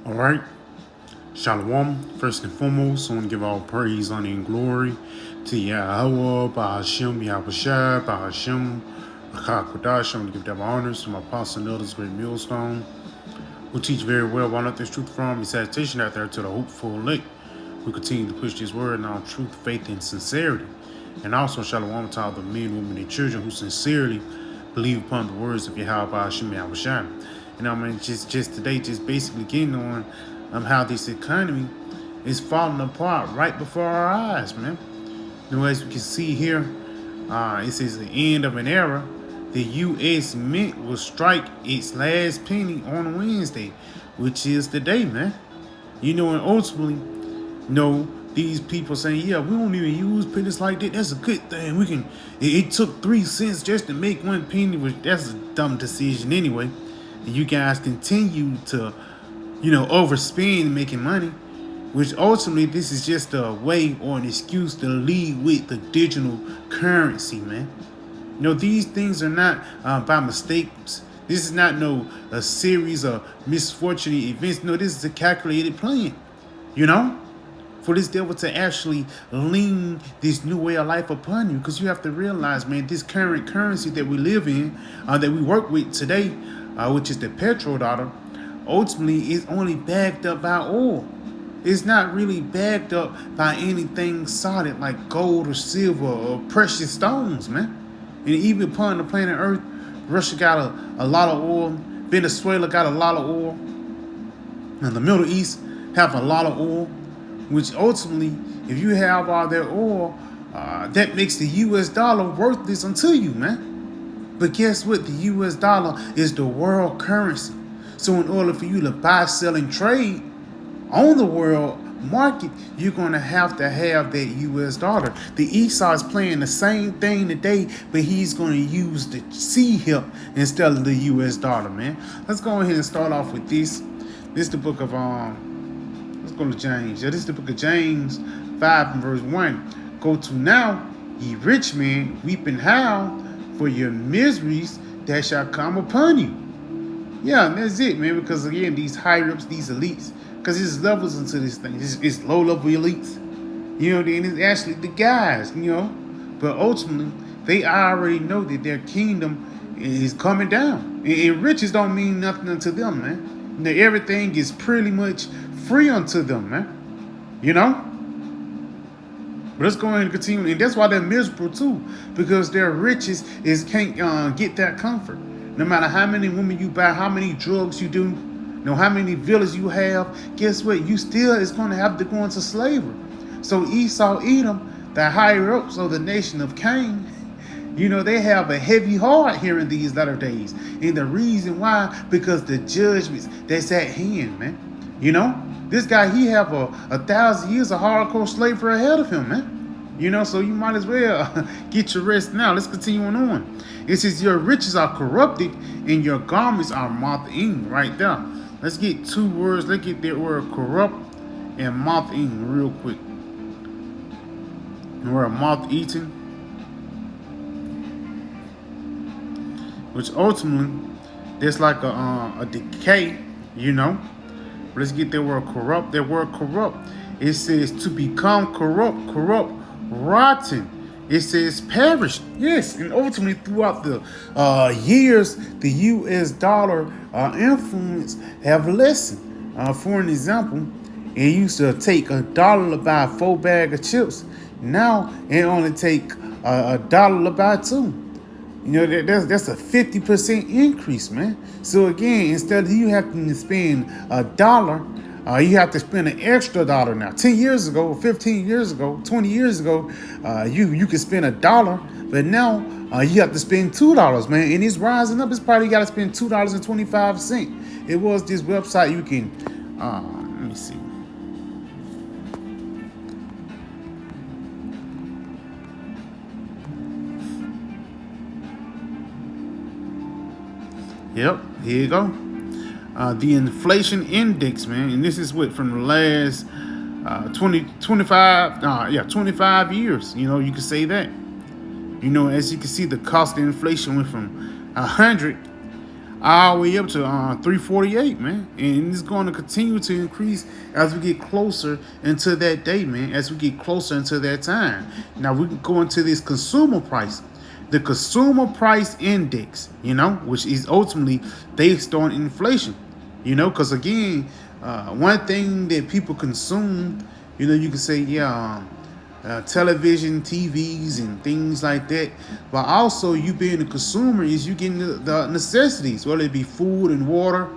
All right. Shalom. First and foremost, I want to give all praise, honor, and glory to Yahweh, Bahashem, Yahushua, Bahashem, Kodash. I want to give them honors to my apostle and elders, great millstone, who teach very well why not this truth from his salutation out there to the hopeful elect. We continue to push this word in all truth, faith, and sincerity. And also, shalom to all the men, women, and children who sincerely believe upon the words of Yahweh, Bahashem, Yahushua. And I mean, just today, just basically getting on how this economy is falling apart right before our eyes, man. You know, as we can see here, it says the end of an era. The U.S. Mint will strike its last penny on Wednesday, which is today, man. You know, and ultimately, these people saying, yeah, we don't even use pennies like that. That's a good thing. We can. It took 3 cents just to make 1 penny, which that's a dumb decision anyway. And you guys continue to, overspend making money, which ultimately this is just a way or an excuse to lead with the digital currency, man. These things are not by mistakes. This is not a series of misfortunate events. No, this is a calculated plan, for this devil to actually lean this new way of life upon you. Because you have to realize, man, this current currency that we live in, that we work with today, which is the petrodollar, ultimately is only backed up by oil. It's not really backed up by anything solid like gold or silver or precious stones, man. And even upon the planet Earth, Russia got a lot of oil. Venezuela got a lot of oil. And the Middle East have a lot of oil, which ultimately, if you have all their oil, that makes the U.S. dollar worthless unto you, man. But guess what? The U.S. dollar is the world currency. So in order for you to buy, sell, and trade on the world market, you're going to have that U.S. dollar. The Esau is playing the same thing today, but he's going to use the C-HIP instead of the U.S. dollar, man. Let's go ahead and start off with this. This is the book of, let's go to James. Yeah, this is the book of James 5 and verse 1. Go to now, ye rich men, weep and howl for your miseries that shall come upon you. Yeah, and that's it, man, because again, these higher-ups, these elites, because there's levels into this thing. It's low-level elites. And it's actually the guys, But ultimately, they already know that their kingdom is coming down. And riches don't mean nothing unto them, man. Everything is pretty much free unto them, man. But let's go ahead and continue. And that's why they're miserable, too. Because their riches can't get that comfort. No matter how many women you buy, how many drugs you do, how many villas you have, guess what? You still is going to have to go into slavery. So Esau, Edom, the higher ups of the nation of Cain, they have a heavy heart here in these latter days. And the reason why, because the judgments that's at hand, man. This guy, he have a 1,000 years of hardcore slavery ahead of him, man. So you might as well get your rest now. Let's continue on. It says, your riches are corrupted and your garments are moth-eaten, right there. Let's get 2 words. Let's get that word corrupt and moth-eaten real quick. The word moth-eaten, which ultimately, there's like a decay, But let's get that word corrupt. That word corrupt, it says to become corrupt, rotten. It says perish. Yes, and ultimately throughout the years, the U.S. dollar influence have lessened. For an example, it used to take $1 to buy 4 bags of chips. Now it only take $1 to buy 2. That's a 50% increase, man. So again, instead of you having to spend $1, you have to spend an extra $1 now. 10 years ago, 15 years ago, 20 years ago, you could spend $1, but now you have to spend $2, man. And it's rising up. It's probably got to spend $2.25. It was this website you can, let me see. Yep, here you go. The inflation index, man, and this is what from the last 25 years. You could say that. As you can see, the cost of inflation went from 100 all the way up to 348, man. And it's going to continue to increase as we get closer into that day, man, as we get closer into that time. Now we can go into this consumer price. The consumer price index, which is ultimately based on inflation, because again, one thing that people consume, you can say, television, TVs, and things like that. But also, you being a consumer is you getting the necessities, whether it be food and water,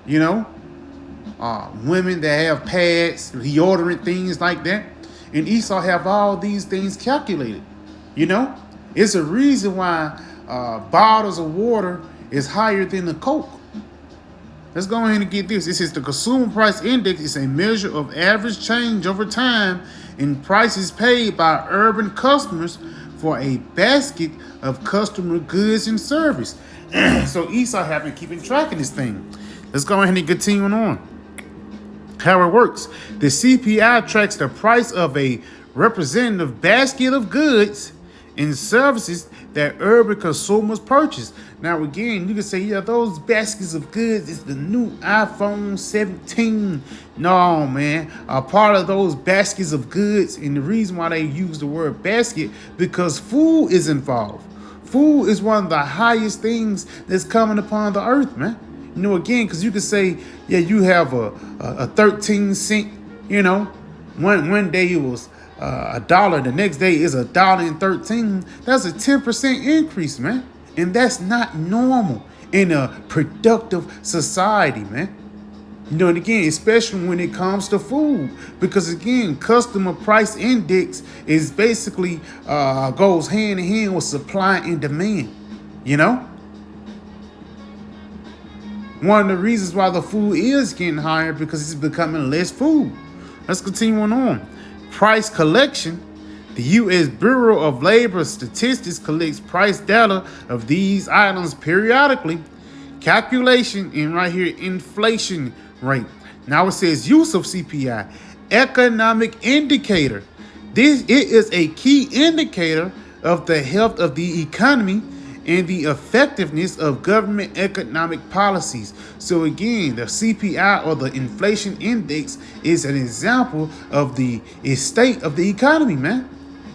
women that have pads, deodorant, things like that. And Esau have all these things calculated. It's a reason why bottles of water is higher than the Coke. Let's go ahead and get this. This is the consumer price index. It's a measure of average change over time in prices paid by urban customers for a basket of customer goods and service. So Esau have been keeping track of this thing. Let's go ahead and continue on. How it works. The CPI tracks the price of a representative basket of goods and services that urban consumers purchase. Now, again, you can say, those baskets of goods is the new iPhone 17. No, man. A part of those baskets of goods, and the reason why they use the word basket, because food is involved. Food is one of the highest things that's coming upon the earth, man. Again, because you can say, you have a 13 cent, one day it was $1, the next day is $1.13. That's a 10% increase, man. And that's not normal in a productive society, man. And again, especially when it comes to food, because again, customer price index is basically goes hand in hand with supply and demand. One of the reasons why the food is getting higher because it's becoming less food. Let's continue on. Price collection. The U.S. Bureau of Labor Statistics collects price data of these items periodically. Calculation, and right here, inflation rate. Now it says use of CPI, economic indicator. It is a key indicator of the health of the economy and the effectiveness of government economic policies. So again, the CPI, or the inflation index, is an example of the state of the economy, man.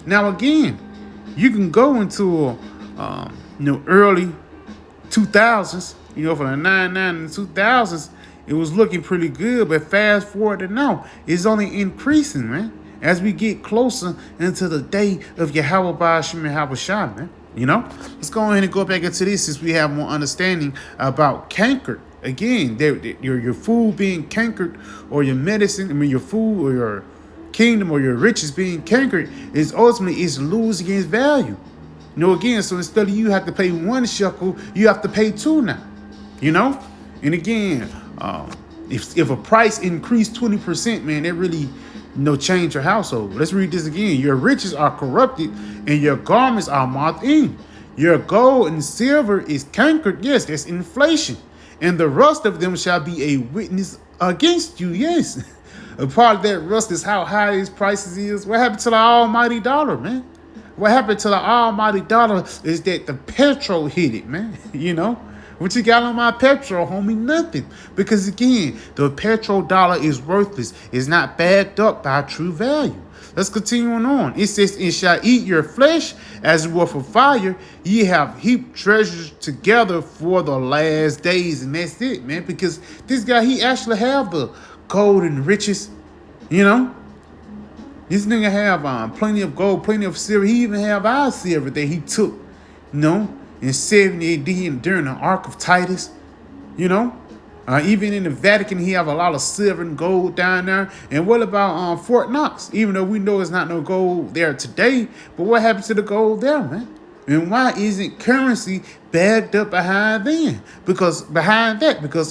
Now again, you can go into early 2000s, for the 99 and 2000s, it was looking pretty good, but fast forward to now, it's only increasing, man, as we get closer into the day of Yahweh Ba'ashim and Habashah, man. Let's go ahead and go back into this since we have more understanding about canker. Again, your food being cankered, or your medicine, your food or your kingdom or your riches being cankered, is ultimately is losing its value. Again, so instead of you have to pay 1 shekel, you have to pay 2 now. And again, if a price increased 20%, man, that really change your household. Let's read this again. Your riches are corrupted and your garments are moth in. Your gold and silver is cankered. Yes, that's inflation. And the rust of them shall be a witness against you. Yes. A part of that rust is how high these prices is. What happened to the almighty dollar, man? What happened to the almighty dollar is that the petrol hit it, man. What you got on my petrol, homie? Nothing. Because again, the petrol dollar is worthless. It's not backed up by true value. Let's continue on. It says, "It shall eat your flesh as it were for fire. Ye have heaped treasures together for the last days." And that's it, man. Because this guy, he actually have the gold and riches. This nigga have plenty of gold, plenty of silver. He even have our silver that he took, in 70 AD during the Ark of Titus, even in the Vatican, he have a lot of silver and gold down there. And what about Fort Knox? Even though we know it's not no gold there today, but what happened to the gold there, man? And why isn't currency backed up behind that? Because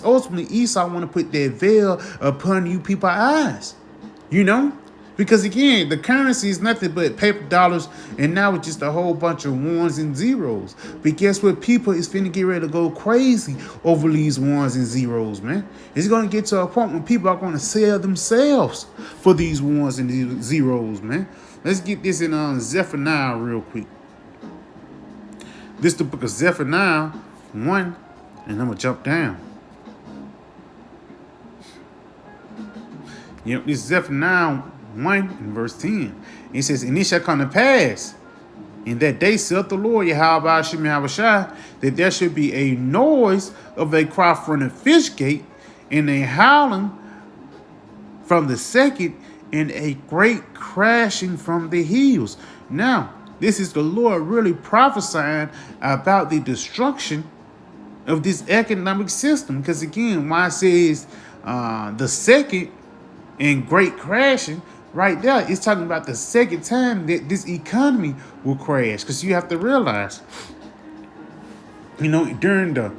ultimately Esau want to put that veil upon you people's eyes, Because again, the currency is nothing but paper dollars, and now it's just a whole bunch of ones and zeros. But guess what? People is finna get ready to go crazy over these ones and zeros, man. It's gonna get to a point when people are gonna sell themselves for these ones and these zeros, man. Let's get this in Zephaniah real quick. This is the book of Zephaniah 1, And I'm going to jump down. Yep, this is Zephaniah 1 and verse 10. It says, and it shall come to pass in that day, saith the Lord, Yahweh Hashem Yahushua, that there should be a noise of a cry from the fish gate, and a howling from the second, and a great crashing from the hills. Now, this is the Lord really prophesying about the destruction of this economic system. Because again, why it says the second and great crashing, right there, it's talking about the second time that this economy will crash. Because you have to realize, during the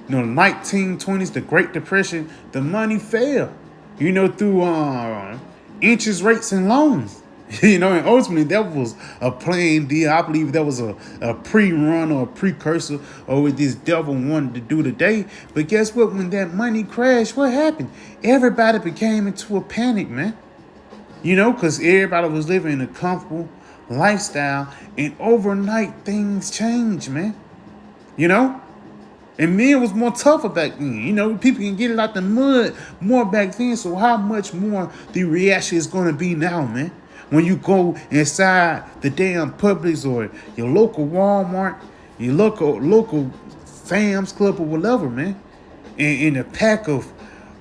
1920s, the Great Depression, the money fell, through interest rates and loans. And ultimately that was a plain deal. I believe that was a pre-run or a precursor of what this devil wanted to do today. But guess what? When that money crashed, what happened? Everybody became into a panic, man. Because everybody was living in a comfortable lifestyle, and overnight things changed, man. And men was more tougher back then. People can get it out the mud more back then. So how much more the reaction is going to be now, man? When you go inside the damn Publix or your local Walmart, your local Sam's Club or whatever, man, and a pack of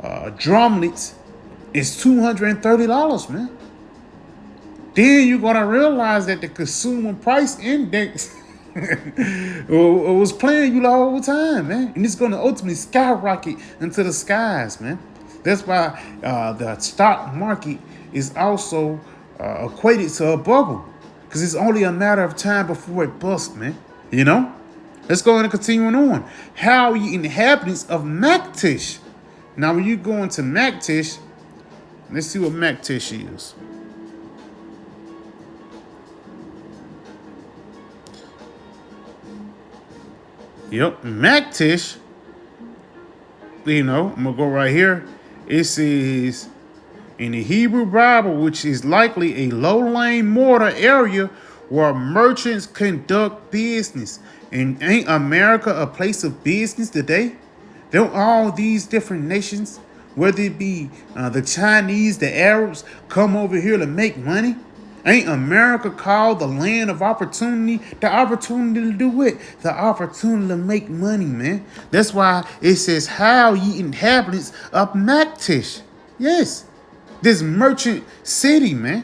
drumlets is $230, man. Then you're gonna realize that the consumer price index was playing you the whole time, man, and it's gonna ultimately skyrocket into the skies, man. That's why the stock market is also equated to a bubble, because it's only a matter of time before it busts, man. Let's go and continue on. How ye inhabitants of Maktish. Now, when you go into Maktish, let's see what Maktish is. Yep, Maktish. I'm gonna go right here. It says, in the Hebrew Bible, which is likely a low-lying mortar area where merchants conduct business. And ain't America a place of business today? Don't all these different nations, whether it be the Chinese, the Arabs, come over here to make money? Ain't America called the land of opportunity? The opportunity to do what? The opportunity to make money, man. That's why it says, how ye inhabitants of Maktish. Yes. This merchant city, man.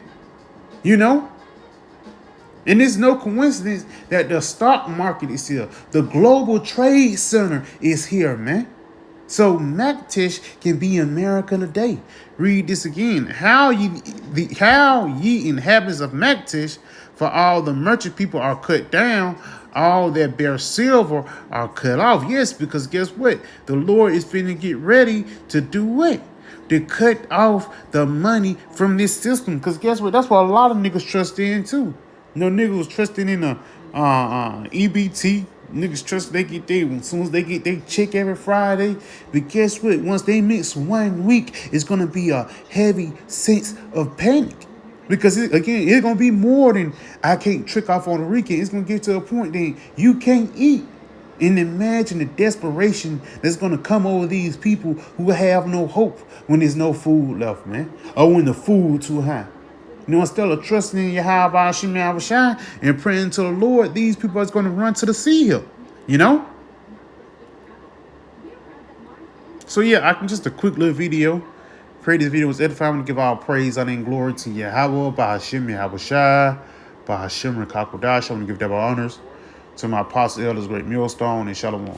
And it's no coincidence that the stock market is here. The global trade center is here, man. So Maktish can be America today. Read this again. How ye inhabitants of Maktish, for all the merchant people are cut down, all that bear silver are cut off. Yes, because guess what? The Lord is finna get ready to do what? To cut off the money from this system. Because guess what? That's what a lot of niggas trust in too. Niggas was trusting in the EBT. Niggas trust they get there as soon as they get their check every Friday. But guess what? Once they miss 1 week, it's going to be a heavy sense of panic. Because, it's going to be more than I can't trick off on the weekend. It's going to get to a point that you can't eat. And imagine the desperation that's going to come over these people who have no hope when there's no food left, man. Or when the food too high. Instead of trusting in Yahweh Hashem Yahushua and praying to the Lord, these people are going to run to the sea hill. So yeah, I can just a quick little video. Pray this video was edifying. To give all praise, honor, and glory to Yahweh, Bahashem Yahushua, Bahashem Rakakodash. I want to give double honors to my apostle elders, great millstone, and shalom.